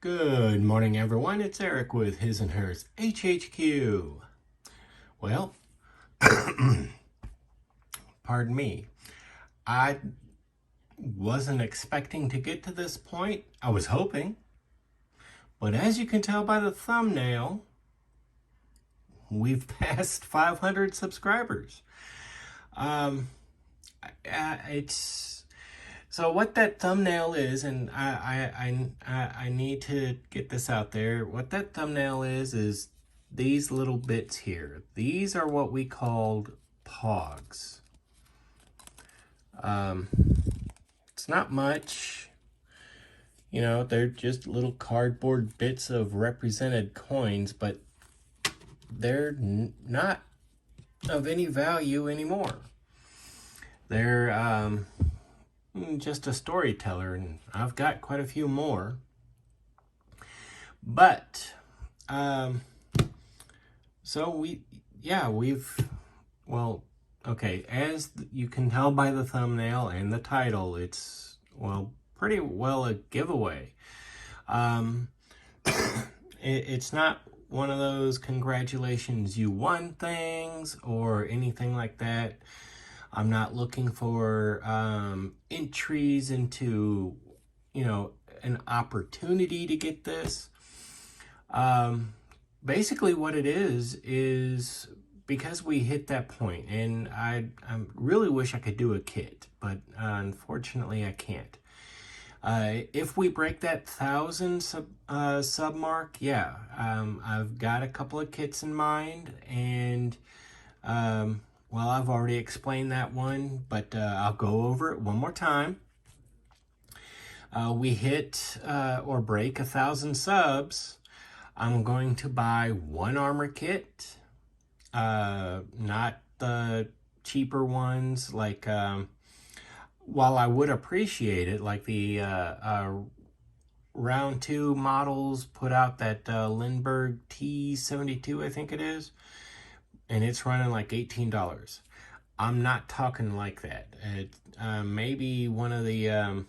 Good morning, everyone. It's Eric with His&Hers HHQ. Well, pardon me. I wasn't expecting to get to this point. I was hoping. But as you can tell by the thumbnail, we've passed 500 subscribers. It's... So what that thumbnail is, and I need to get this out there. What that thumbnail is these little bits here. These are what we called pogs. It's not much. You know, they're just little cardboard bits of represented coins, but they're not of any value anymore. They're just a storyteller, and I've got quite a few more. But so okay, as you can tell by the thumbnail and the title, it's pretty well a giveaway. It's not one of those congratulations you won things or anything like that. I'm not looking for entries into, an opportunity to get this. Basically what it is because we hit that point, and I really wish I could do a kit, but unfortunately I can't. If we break that 1,000 sub mark, yeah, I've got a couple of kits in mind, and well, I've already explained that one, but I'll go over it one more time. We hit or break 1,000 subs. I'm going to buy one armor kit, not the cheaper ones. Like, while I would appreciate it, like the round 2 models put out that Lindbergh T72, I think it is. And it's running like $18. I'm not talking like that. Maybe one of the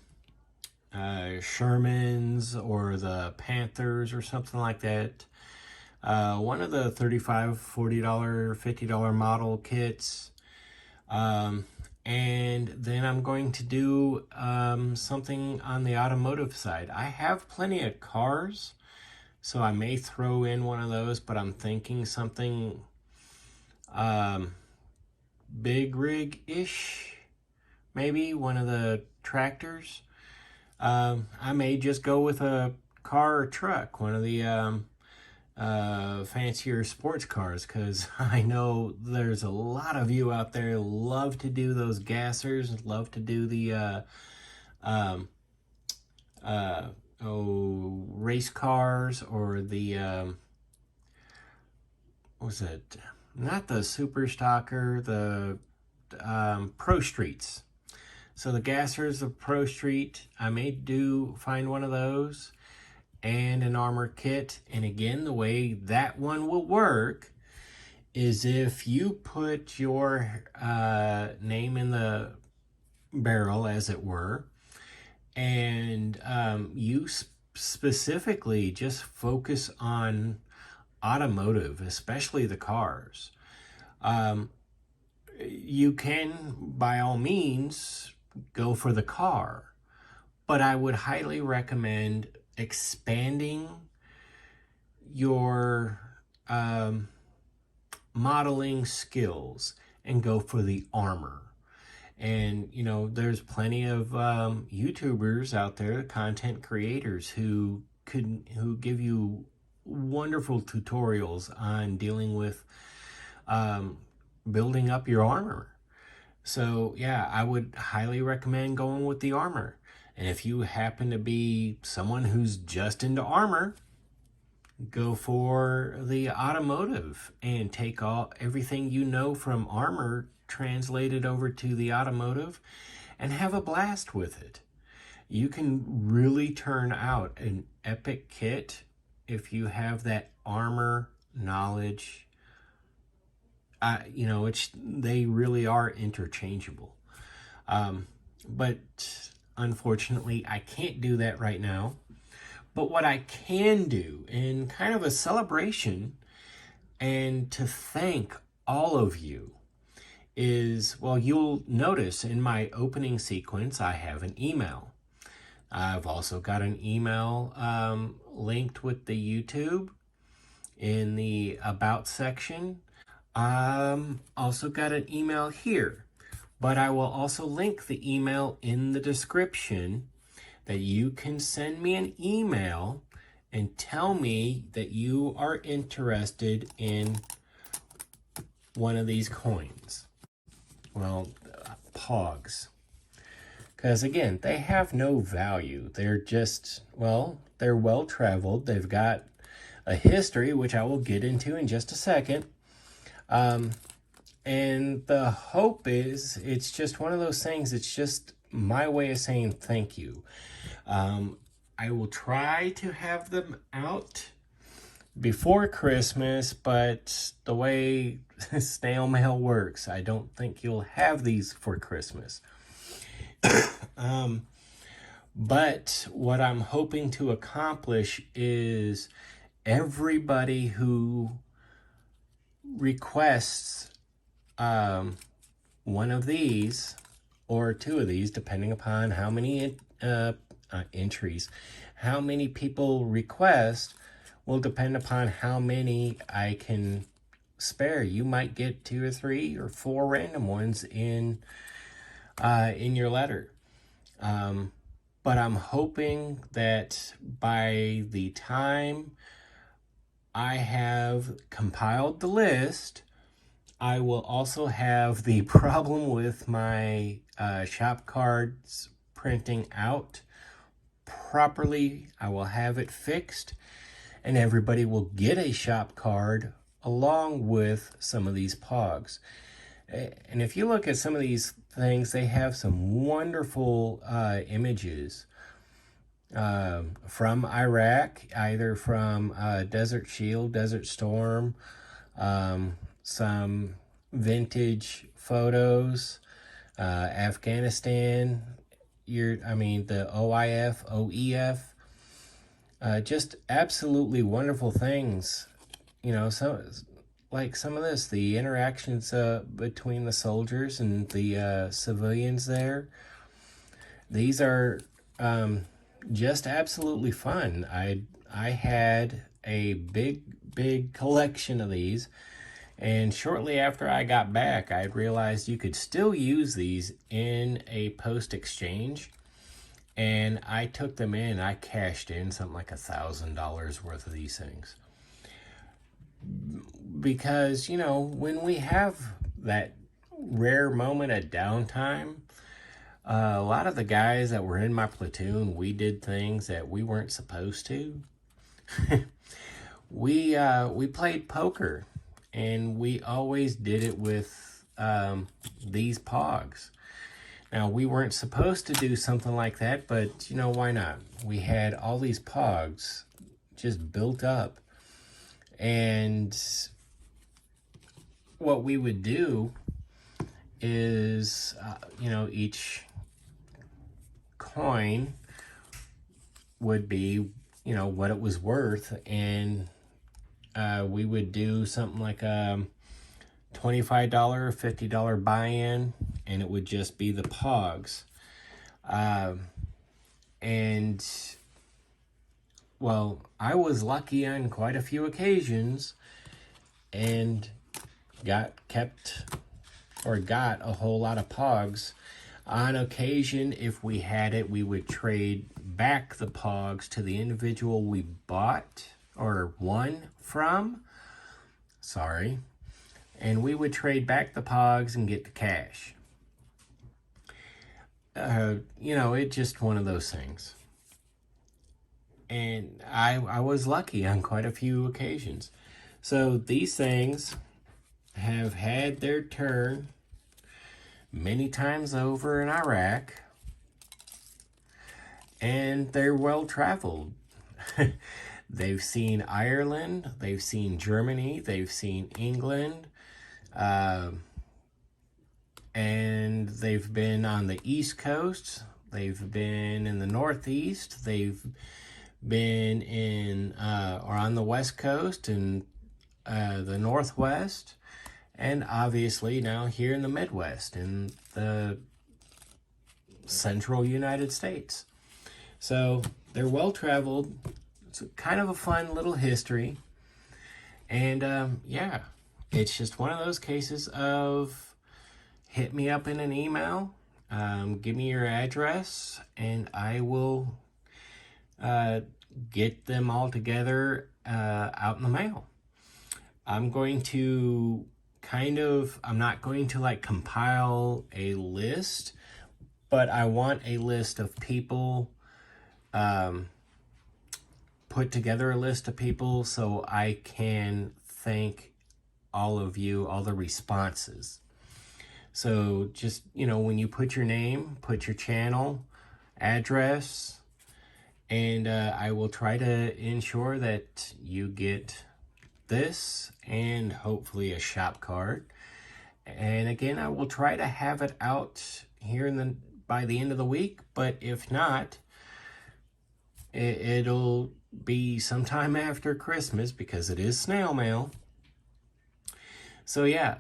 Shermans or the Panthers or something like that. One of the $35, $40, $50 model kits. And then I'm going to do something on the automotive side. I have plenty of cars, so I may throw in one of those, but I'm thinking something big rig-ish, maybe one of the tractors. I may just go with a car or truck, one of the fancier sports cars, because I know there's a lot of you out there love to do those gassers, love to do the race cars, or the what was it? Not the Super Stocker, the Pro Streets. So the gassers of Pro Street, I may find one of those and an armor kit. And again, the way that one will work is if you put your name in the barrel, as it were, and you specifically just focus on automotive, especially the cars. You can, by all means, go for the car, but I would highly recommend expanding your modeling skills and go for the armor. And there's plenty of YouTubers out there, content creators, who give you wonderful tutorials on dealing with building up your armor. So yeah, I would highly recommend going with the armor. And if you happen to be someone who's just into armor, go for the automotive and take everything you know from armor, translate it over to the automotive, and have a blast with it. You can really turn out an epic kit if you have that armor knowledge. They really are interchangeable. But unfortunately, I can't do that right now. But what I can do in kind of a celebration and to thank all of you is, well, you'll notice in my opening sequence, I have an email. I've also got an email linked with the YouTube in the About section. Also got an email here, but I will also link the email in the description that you can send me an email and tell me that you are interested in one of these coins. Well, Pogs. Because again, they have no value. They're just, well, they're well traveled. They've got a history, which I will get into in just a second. And the hope is, it's just one of those things, it's just my way of saying thank you. I will try to have them out before Christmas, but the way snail mail works, I don't think you'll have these for Christmas. But what I'm hoping to accomplish is everybody who requests one of these or two of these, depending upon how many entries, how many people request, will depend upon how many I can spare. You might get 2 or 3 or 4 random ones in your letter. But I'm hoping that by the time I have compiled the list, I will also have the problem with my shop cards printing out properly. I will have it fixed, and everybody will get a shop card along with some of these Pogs. And if you look at some of these things, they have some wonderful images from Iraq, either from Desert Shield, Desert Storm, some vintage photos, Afghanistan, the OIF, OEF, just absolutely wonderful things. You know, like some of this, the interactions between the soldiers and the civilians there. These are just absolutely fun. I had a big collection of these, and shortly after I got back, I realized you could still use these in a post exchange, and I took them in. I cashed in something like $1,000 worth of these things. Because, you know, when we have that rare moment of downtime, a lot of the guys that were in my platoon, we did things that we weren't supposed to. We played poker, and we always did it with these Pogs. Now, we weren't supposed to do something like that, but, you know, why not? We had all these Pogs just built up. And what we would do is, each coin would be, what it was worth. And we would do something like a $25 or $50 buy-in, and it would just be the Pogs. And well, I was lucky on quite a few occasions and got a whole lot of Pogs. On occasion, if we had it, we would trade back the Pogs to the individual we bought or won from. Sorry. And we would trade back the Pogs and get the cash. It's just one of those things. And I was lucky on quite a few occasions. So these things have had their turn many times over in Iraq, and they're well traveled. They've seen Ireland, they've seen Germany, they've seen England, and they've been on the East Coast, they've been in the Northeast, they've been in or on the West Coast and the Northwest, and obviously now here in the Midwest in the central United States. So they're well traveled. It's kind of a fun little history. And yeah, it's just one of those cases of hit me up in an email, give me your address, and I will get them all together out in the mail. I'm going to I'm not going to like compile a list, but I want a list of people, put together a list of people so I can thank all of you, all the responses. So just, when you put your name, put your channel, address, and I will try to ensure that you get this and hopefully a shop card. And again, I will try to have it out here by the end of the week, but if not, it'll be sometime after Christmas because it is snail mail. So yeah,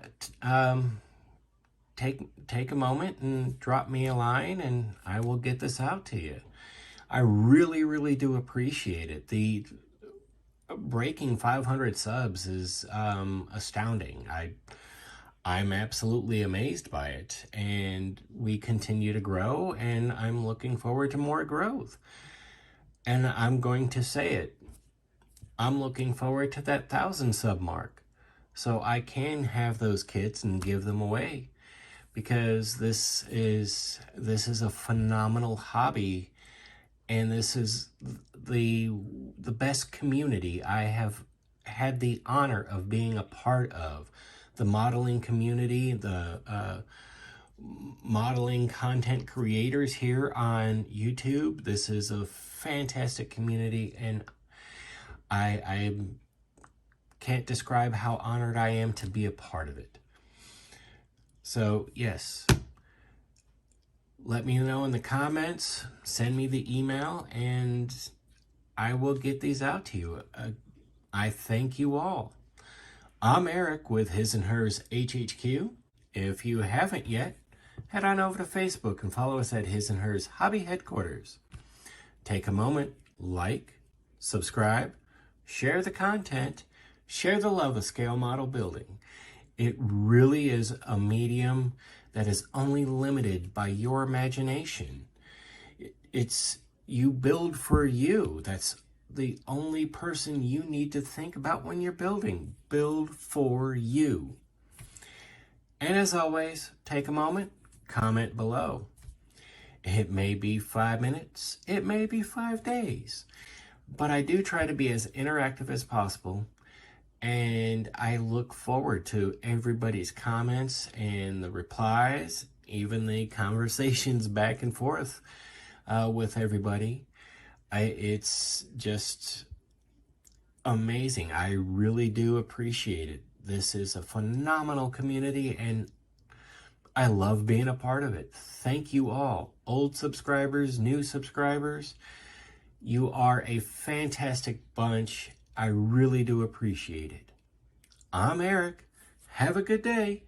take a moment and drop me a line and I will get this out to you. I really, really do appreciate it. The breaking 500 subs is astounding. I'm absolutely amazed by it, and we continue to grow, and I'm looking forward to more growth. And I'm going to say it, I'm looking forward to that 1,000 sub mark so I can have those kits and give them away, because this is a phenomenal hobby, and this is the best community I have had the honor of being a part of. The modeling community, the modeling content creators here on YouTube. This is a fantastic community, and I can't describe how honored I am to be a part of it. So yes, let me know in the comments, send me the email, and I will get these out to you. I thank you all. I'm Eric with His&Hers HHQ. If you haven't yet, head on over to Facebook and follow us at His&Hers Hobby Headquarters. Take a moment, like, subscribe, share the content, share the love of scale model building. It really is a medium that is only limited by your imagination. You build for you. That's the only person you need to think about when you're building. Build for you. And as always, take a moment, comment below. It may be 5 minutes, it may be 5 days, but I do try to be as interactive as possible, and I look forward to everybody's comments and the replies, even the conversations back and forth with everybody. It's just amazing. I really do appreciate it. This is a phenomenal community, and I love being a part of it. Thank you all. Old subscribers, new subscribers. You are a fantastic bunch. I really do appreciate it. I'm Eric. Have a good day.